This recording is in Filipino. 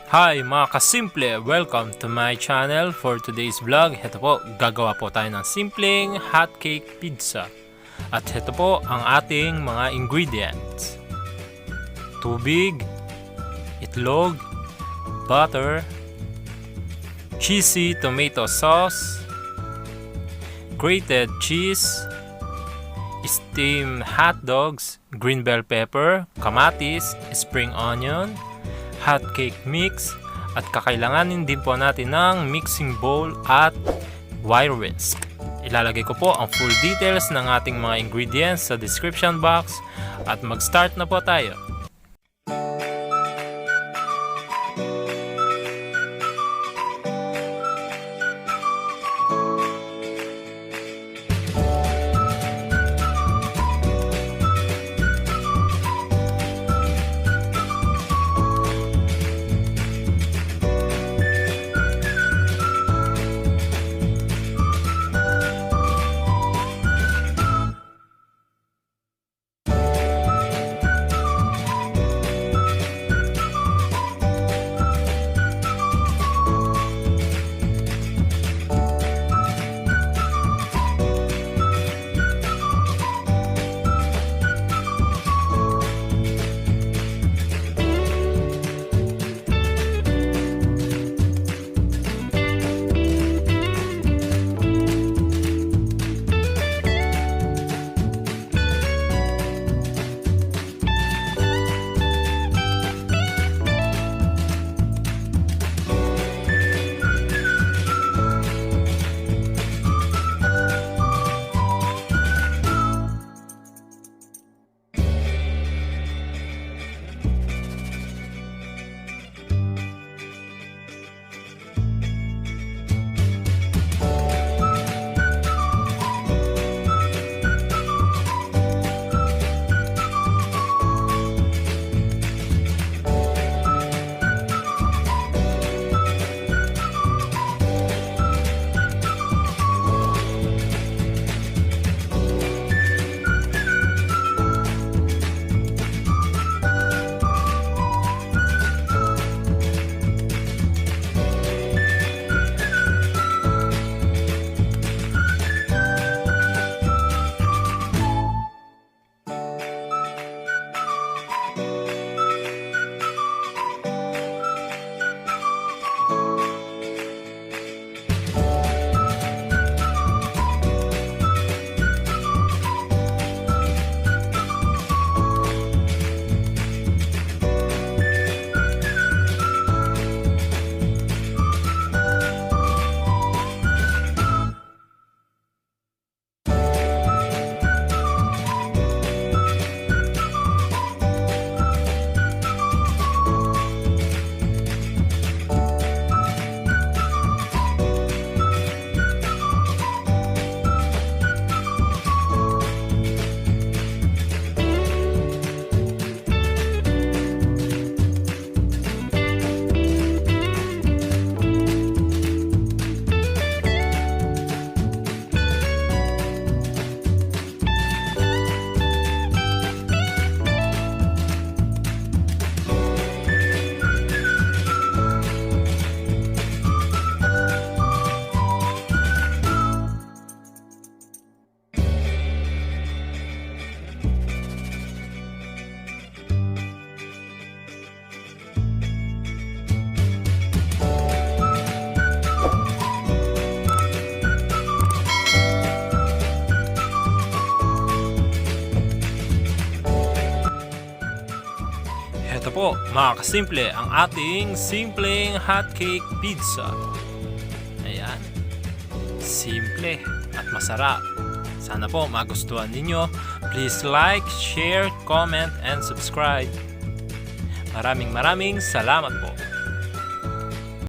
Hi mga kasimple! Welcome to my channel. For today's vlog, ito po, gagawa po tayo ng simpleng hotcake pizza. At ito po ang ating mga ingredients. Tubig, itlog, butter, cheesy tomato sauce, grated cheese, steamed hot dogs, green bell pepper, kamatis, spring onion, hotcake mix, at kakailanganin din po natin ng mixing bowl at wire whisk. Ilalagay ko po ang full details ng ating mga ingredients sa description box at mag-start na po tayo. Ito po mga kasimple ang ating simpleng hotcake pizza. Ayan, simple at masarap. Sana po magustuhan ninyo. Please like, share, comment, and subscribe. Maraming salamat po.